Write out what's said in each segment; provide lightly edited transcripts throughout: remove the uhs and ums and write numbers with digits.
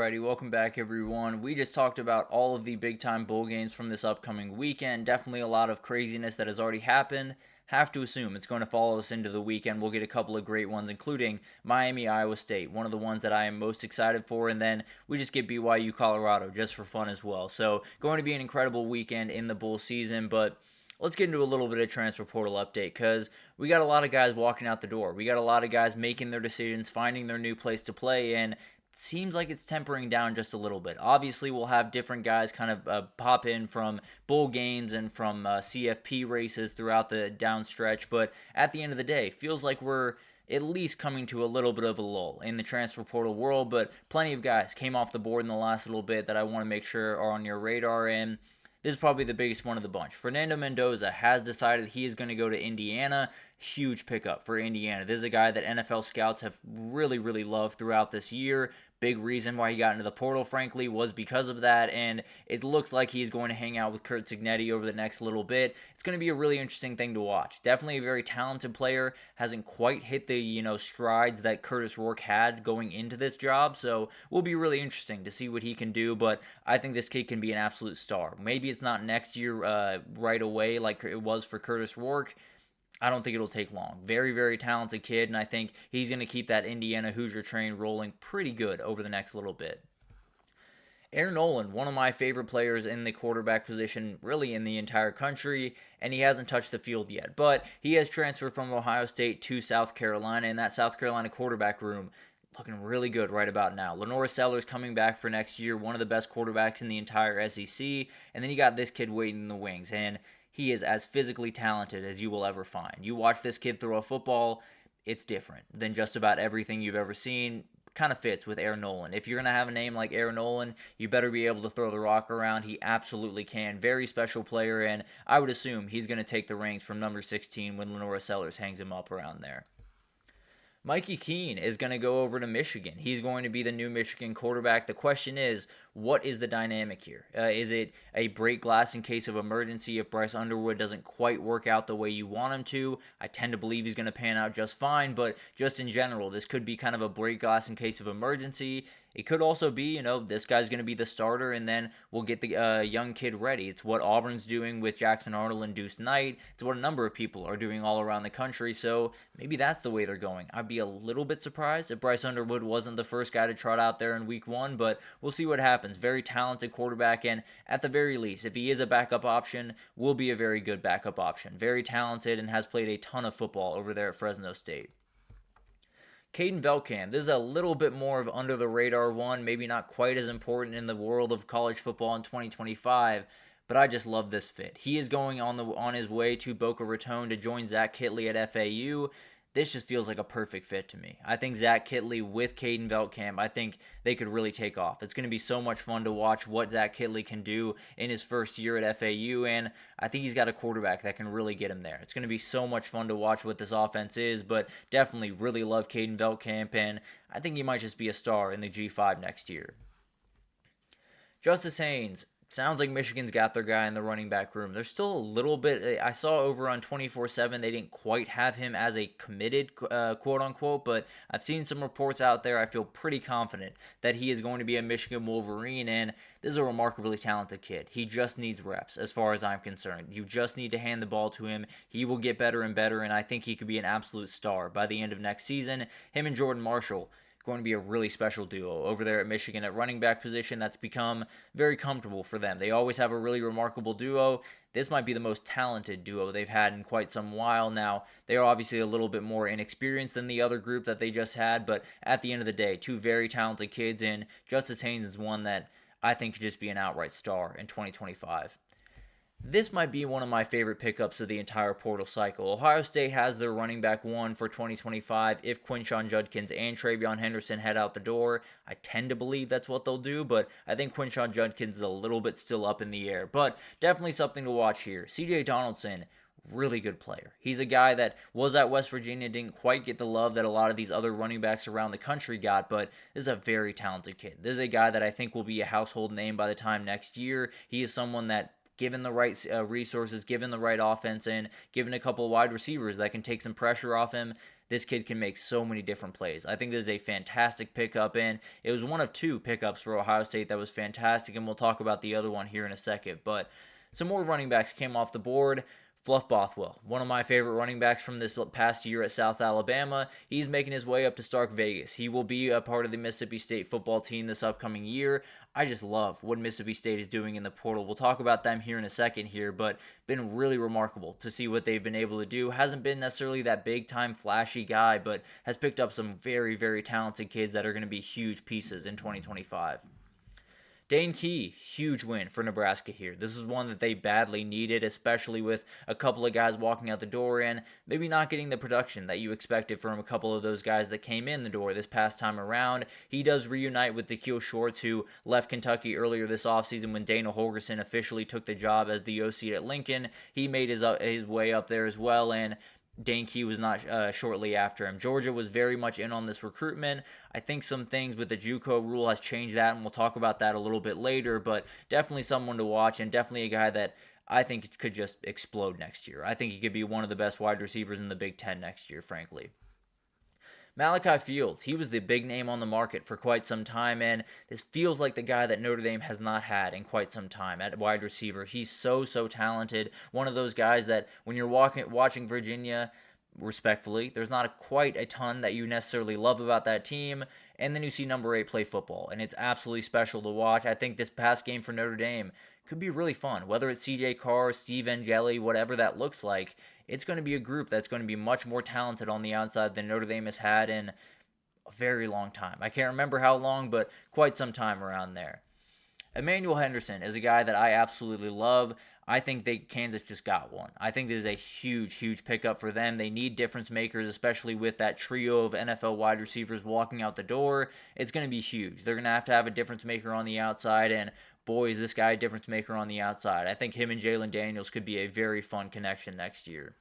Alrighty, welcome back everyone. We just talked about all of the big time bowl games from this upcoming weekend. Definitely a lot of craziness that has already happened. Have to assume it's going to follow us into the weekend. We'll get a couple of great ones, including Miami, Iowa State, one of the ones that I am most excited for, and then we just get BYU, Colorado, just for fun as well. So, going to be an incredible weekend in the bowl season, but let's get into a little bit of transfer portal update because we got a lot of guys walking out the door. We got a lot of guys making their decisions, finding their new place to play, and seems like it's tempering down just a little bit. Obviously, we'll have different guys kind of pop in from bowl games and from CFP races throughout the down stretch, but at the end of the day, feels like we're at least coming to a little bit of a lull in the transfer portal world, but plenty of guys came off the board in the last little bit that I want to make sure are on your radar, and this is probably the biggest one of the bunch. Fernando Mendoza has decided he is going to go to Indiana. Huge pickup for Indiana. This is a guy that NFL scouts have really loved throughout this year. Big reason why he got into the portal, frankly, was because of that, and it looks like he's going to hang out with Curt Cignetti over the next little bit. It's going to be a really interesting thing to watch. Definitely a very talented player. Hasn't quite hit the, strides that Curtis Rourke had going into this job, so will be really interesting to see what he can do, but I think this kid can be an absolute star. Maybe it's not next year right away like it was for Curtis Rourke. I don't think it'll take long. Very talented kid, and I think he's going to keep that Indiana Hoosier train rolling pretty good over the next little bit. Aaron Nolan, one of my favorite players in the quarterback position, really in the entire country, and he hasn't touched the field yet. But he has transferred from Ohio State to South Carolina, and that South Carolina quarterback room looking really good right about now. Lenora Sellers coming back for next year, one of the best quarterbacks in the entire SEC, and then you got this kid waiting in the wings, and he is as physically talented as you will ever find. You watch this kid throw a football, it's different than just about everything you've ever seen. Kind of fits with Aaron Nolan. If you're going to have a name like Aaron Nolan, you better be able to throw the rock around. He absolutely can. Very special player, and I would assume he's going to take the reins from number 16 when Lenora Sellers hangs him up around there. Mikey Keene is going to go over to Michigan. He's going to be the new Michigan quarterback. The question is, what is the dynamic here? Is it a break glass in case of emergency if Bryce Underwood doesn't quite work out the way you want him to? I tend to believe he's going to pan out just fine, but just in general, this could be kind of a break glass in case of emergency. It could also be, this guy's going to be the starter, and then we'll get the young kid ready. It's what Auburn's doing with Jackson Arnold and Deuce Knight. It's what a number of people are doing all around the country, so maybe that's the way they're going. I'd be a little bit surprised if Bryce Underwood wasn't the first guy to trot out there in week one, but we'll see what happens. Very talented quarterback, and at the very least, if he is a backup option, will be a very good backup option. Very talented and has played a ton of football over there at Fresno State. Caden Velkamp, this is a little bit more of under the radar one, maybe not quite as important in the world of college football in 2025, but I just love this fit. He is going on his way to Boca Raton to join Zach Kittley at FAU. This just feels like a perfect fit to me. I think Zach Kittley with Caden Velkamp, I think they could really take off. It's going to be so much fun to watch what Zach Kittley can do in his first year at FAU, and I think he's got a quarterback that can really get him there. It's going to be so much fun to watch what this offense is, but definitely really love Caden Velkamp, and I think he might just be a star in the G5 next year. Justice Haynes. Sounds like Michigan's got their guy in the running back room. There's still a little bit. I saw over on 24/7 they didn't quite have him as a committed, quote unquote, but I've seen some reports out there. I feel pretty confident that he is going to be a Michigan Wolverine, and this is a remarkably talented kid. He just needs reps, as far as I'm concerned. You just need to hand the ball to him. He will get better and better, and I think he could be an absolute star by the end of next season. Him and Jordan Marshall going to be a really special duo over there at Michigan at running back position that's become very comfortable for them. They always have a really remarkable duo. This might be the most talented duo they've had in quite some while now. They are obviously a little bit more inexperienced than the other group that they just had, but at the end of the day, two very talented kids, and Justice Haynes is one that I think could just be an outright star in 2025. This might be one of my favorite pickups of the entire portal cycle. Ohio State has their running back one for 2025 if Quinshon Judkins and TreVeyon Henderson head out the door. I tend to believe that's what they'll do, but I think Quinshon Judkins is a little bit still up in the air. But definitely something to watch here. CJ Donaldson, really good player. He's a guy that was at West Virginia, didn't quite get the love that a lot of these other running backs around the country got, but this is a very talented kid. This is a guy that I think will be a household name by the time next year. He is someone that, given the right resources, given the right offense, and given a couple of wide receivers that can take some pressure off him, this kid can make so many different plays. I think this is a fantastic pickup, and it was one of two pickups for Ohio State that was fantastic, and we'll talk about the other one here in a second. But some more running backs came off the board. Fluff Bothwell, one of my favorite running backs from this past year at South Alabama. He's making his way up to Stark Vegas. He will be a part of the Mississippi State football team this upcoming year. I just love what Mississippi State is doing in the portal. We'll talk about them here in a second here, but been really remarkable to see what they've been able to do. Hasn't been necessarily that big-time flashy guy, but has picked up some very, very talented kids that are going to be huge pieces in 2025. Dane Key, huge win for Nebraska here. This is one that they badly needed, especially with a couple of guys walking out the door and maybe not getting the production that you expected from a couple of those guys that came in the door this past time around. He does reunite with Da'Keil Shorts, who left Kentucky earlier this offseason when Dana Holgorsen officially took the job as the OC at Lincoln. He made his way up there as well, and Dane Key was not shortly after him. Georgia was very much in on this recruitment. I think some things with the JUCO rule has changed that, and we'll talk about that a little bit later, but definitely someone to watch and definitely a guy that I think could just explode next year. I think he could be one of the best wide receivers in the Big Ten next year, frankly. Malachi Fields, he was the big name on the market for quite some time, and this feels like the guy that Notre Dame has not had in quite some time at wide receiver. He's so talented. One of those guys that when you're watching Virginia, respectfully, there's not quite a ton that you necessarily love about that team, and then you see number 8 play football, and it's absolutely special to watch. I think this past game for Notre Dame could be really fun, whether it's CJ Carr, Steve Angeli, whatever that looks like. It's going to be a group that's going to be much more talented on the outside than Notre Dame has had in a very long time. I can't remember how long, but quite some time around there. Emmanuel Henderson is a guy that I absolutely love. I think Kansas just got one. I think this is a huge pickup for them. They need difference makers, especially with that trio of NFL wide receivers walking out the door. It's going to be huge. They're going to have a difference maker on the outside, and boy, is this guy a difference maker on the outside. I think him and Jalen Daniels could be a very fun connection next year.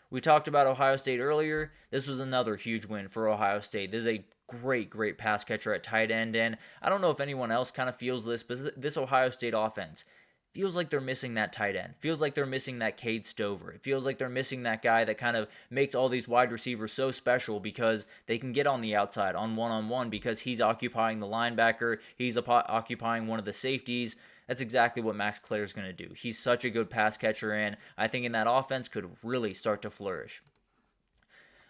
We talked about Ohio State earlier. This was another huge win for Ohio State. This is a great pass catcher at tight end, and I don't know if anyone else kind of feels this, but this Ohio State offense feels like they're missing that tight end. Feels like they're missing that Cade Stover. It feels like they're missing that guy that kind of makes all these wide receivers so special because they can get on the outside on one-on-one because he's occupying the linebacker, he's occupying one of the safeties. That's exactly what Max Clare is going to do. He's such a good pass catcher, and I think in that offense could really start to flourish.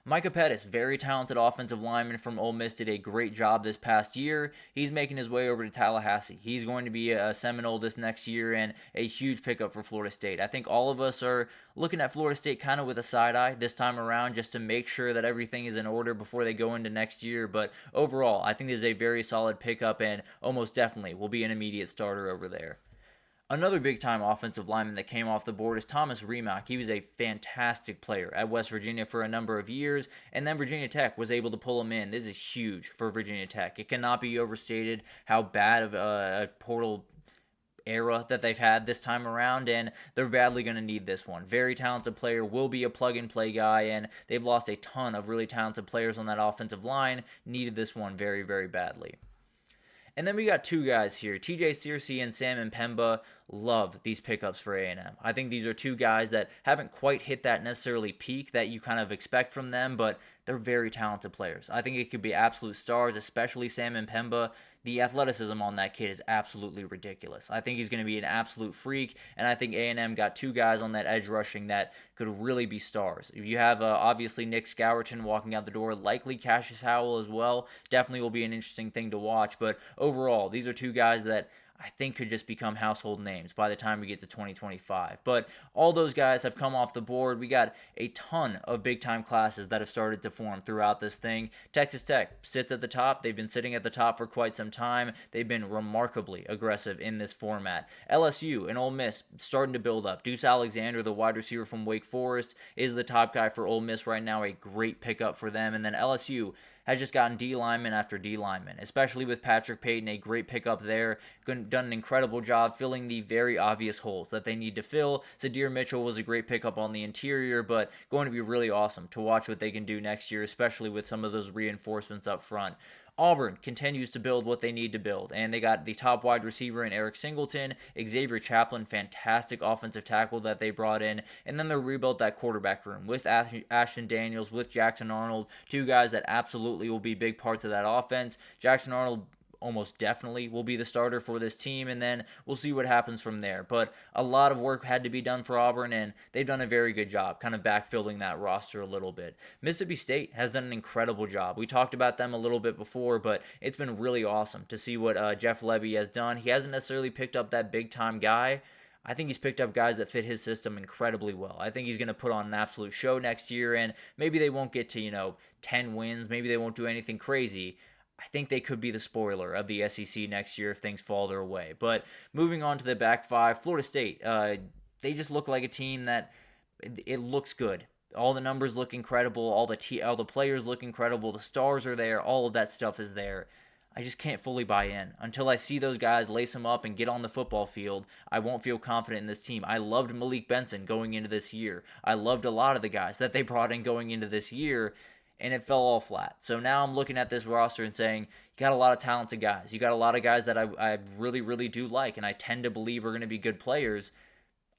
Micah Pettis, very talented offensive lineman from Ole Miss, did a great job this past year. He's making his way over to Tallahassee. He's going to be a Seminole this next year and a huge pickup for Florida State. I think all of us are looking at Florida State kind of with a side eye this time around just to make sure that everything is in order before they go into next year. But overall, I think this is a very solid pickup and almost definitely will be an immediate starter over there. Another big-time offensive lineman that came off the board is Thomas Remock. He was a fantastic player at West Virginia for a number of years, and then Virginia Tech was able to pull him in. This is huge for Virginia Tech. It cannot be overstated how bad of a portal era that they've had this time around, and they're badly going to need this one. Very talented player, will be a plug-and-play guy, and they've lost a ton of really talented players on that offensive line. Needed this one very badly. And then we got two guys here, TJ Searcy and Sam Mpemba. Love these pickups for A&M. I think these are two guys that haven't quite hit that necessarily peak that you kind of expect from them, but they're very talented players. I think it could be absolute stars, especially Sam Mpemba. The athleticism on that kid is absolutely ridiculous. I think he's going to be an absolute freak, and I think A&M got two guys on that edge rushing that could really be stars. You have obviously Nick Scourton walking out the door, likely Cassius Howell as well. Definitely will be an interesting thing to watch, but overall, these are two guys that I think could just become household names by the time we get to 2025. But all those guys have come off the board. We got a ton of big-time classes that have started to form throughout this thing. Texas Tech sits at the top. They've been sitting at the top for quite some time. They've been remarkably aggressive in this format. LSU and Ole Miss starting to build up. Deuce Alexander, the wide receiver from Wake Forest, is the top guy for Ole Miss right now. A great pickup for them. And then LSU has just gotten D lineman after D lineman, especially with Patrick Payton, a great pickup there. Done an incredible job filling the very obvious holes that they need to fill. Zadir Mitchell was a great pickup on the interior, but going to be really awesome to watch what they can do next year, especially with some of those reinforcements up front. Auburn continues to build what they need to build, and they got the top wide receiver in Eric Singleton, Xavier Chaplin, fantastic offensive tackle that they brought in, and then they rebuilt that quarterback room with Ashton Daniels, with Jackson Arnold, two guys that absolutely will be big parts of that offense. Jackson Arnold almost definitely will be the starter for this team, and then we'll see what happens from there. But a lot of work had to be done for Auburn, and they've done a very good job kind of backfilling that roster a little bit. Mississippi State has done an incredible job. We talked about them a little bit before, but it's been really awesome to see what Jeff Lebby has done. He hasn't necessarily picked up that big-time guy. I think he's picked up guys that fit his system incredibly well. I think he's going to put on an absolute show next year, and maybe they won't get to, 10 wins. Maybe they won't do anything crazy. I think they could be the spoiler of the SEC next year if things fall their way. But moving on to the back five, Florida State, they just look like a team that it looks good. All the numbers look incredible. All the players look incredible. The stars are there. All of that stuff is there. I just can't fully buy in. Until I see those guys lace them up and get on the football field, I won't feel confident in this team. I loved Malik Benson going into this year. I loved a lot of the guys that they brought in going into this year, and it fell all flat. So now I'm looking at this roster and saying, you got a lot of talented guys. You got a lot of guys that I really, really do like, and I tend to believe are going to be good players.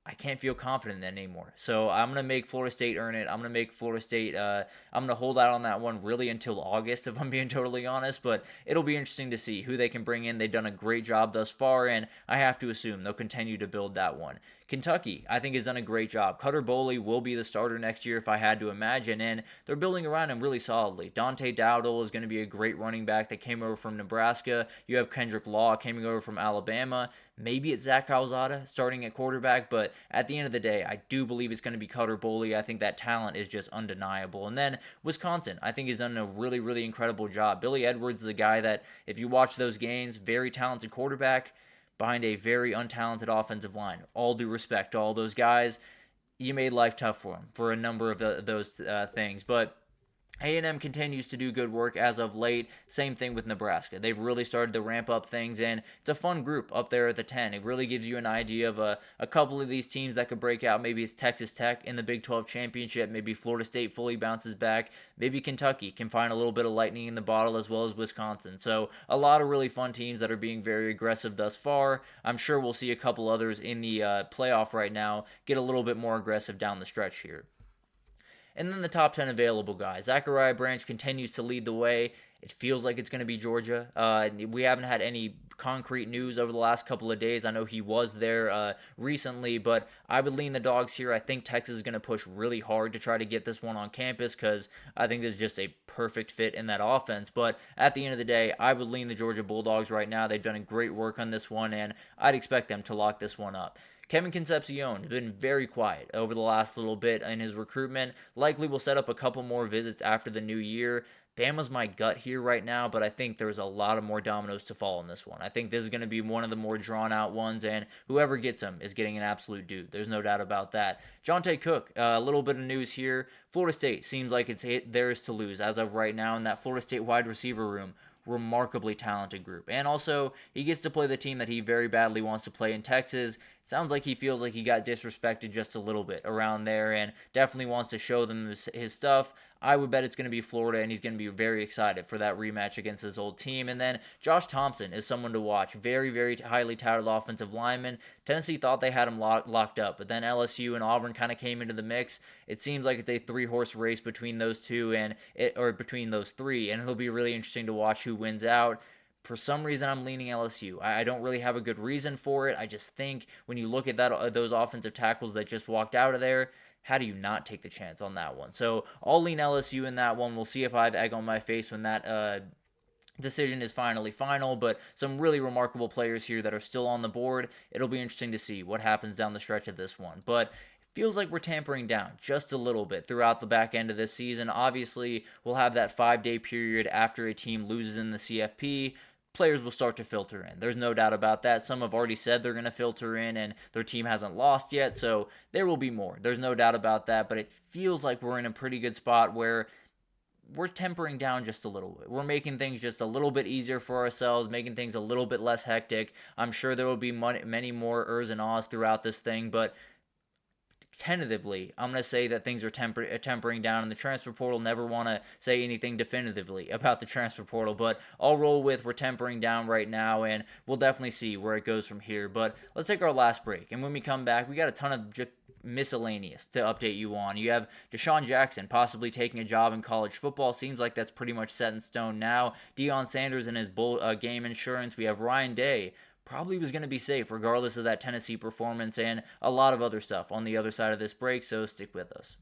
I can't feel confident in that anymore. So I'm going to make Florida State earn it. I'm going to make Florida State, I'm going to hold out on that one really until August, if I'm being totally honest. But it'll be interesting to see who they can bring in. They've done a great job thus far, and I have to assume they'll continue to build that one. Kentucky, I think, has done a great job. Cutter Boley will be the starter next year if I had to imagine, and they're building around him really solidly. Dante Dowdle is going to be a great running back that came over from Nebraska. You have Kendrick Law coming over from Alabama. Maybe it's Zach Calzada starting at quarterback, but at the end of the day, I do believe it's going to be Cutter Boley. I think that talent is just undeniable. And then Wisconsin, I think, has done a really, really incredible job. Billy Edwards is a guy that, if you watch those games, very talented quarterback behind a very untalented offensive line. All due respect to all those guys. You made life tough for them for a number of those things. But A&M continues to do good work as of late. Same thing with Nebraska. They've really started to ramp up things, and it's a fun group up there at the 10. It really gives you an idea of a couple of these teams that could break out. Maybe it's Texas Tech in the Big 12 championship. Maybe Florida State fully bounces back. Maybe Kentucky can find a little bit of lightning in the bottle, as well as Wisconsin. So a lot of really fun teams that are being very aggressive thus far. I'm sure we'll see a couple others in the playoff right now get a little bit more aggressive down the stretch here. And then the top 10 available guys. Zachariah Branch continues to lead the way. It feels like it's going to be Georgia. We haven't had any concrete news over the last couple of days. I know he was there recently, but I would lean the Dogs here. I think Texas is going to push really hard to try to get this one on campus because I think this is just a perfect fit in that offense. But at the end of the day, I would lean the Georgia Bulldogs right now. They've done a great work on this one, and I'd expect them to lock this one up. Kevin Concepcion has been very quiet over the last little bit in his recruitment. Likely will set up a couple more visits after the new year. Bama's my gut here right now, but I think there's a lot of more dominoes to fall in this one. I think this is going to be one of the more drawn-out ones, and whoever gets him is getting an absolute dude. There's no doubt about that. Jonte Cook, a little bit of news here. Florida State seems like it's theirs to lose as of right now in that Florida State wide receiver room. Remarkably talented group. And also, he gets to play the team that he very badly wants to play in Texas. Sounds like he feels like he got disrespected just a little bit around there and definitely wants to show them his stuff. I would bet it's going to be Florida, and he's going to be very excited for that rematch against his old team. And then Josh Thompson is someone to watch. Very, very highly touted offensive lineman. Tennessee thought they had him locked up, but then LSU and Auburn kind of came into the mix. It seems like it's a three-horse race between those two or between those three, and it'll be really interesting to watch who wins out. For some reason, I'm leaning LSU. I don't really have a good reason for it. I just think when you look at those offensive tackles that just walked out of there, how do you not take the chance on that one? So I'll lean LSU in that one. We'll see if I have egg on my face when that decision is finally final, but some really remarkable players here that are still on the board. It'll be interesting to see what happens down the stretch of this one. But feels like we're tampering down just a little bit throughout the back end of this season. Obviously, we'll have that 5-day period after a team loses in the CFP. Players will start to filter in. There's no doubt about that. Some have already said they're going to filter in, and their team hasn't lost yet, so there will be more. There's no doubt about that, but it feels like we're in a pretty good spot where we're tempering down just a little bit. We're making things just a little bit easier for ourselves, making things a little bit less hectic. I'm sure there will be many more ers and ahs throughout this thing, but tentatively, I'm going to say that things are tempering down in the transfer portal. Never want to say anything definitively about the transfer portal, but I'll roll with we're tempering down right now, and we'll definitely see where it goes from here. But let's take our last break, and when we come back, we got a ton of miscellaneous to update you on. You have Deshaun Jackson possibly taking a job in college football. Seems like that's pretty much set in stone now. Deion Sanders and his game insurance. We have Ryan Day probably was going to be safe regardless of that Tennessee performance, and a lot of other stuff on the other side of this break, so stick with us.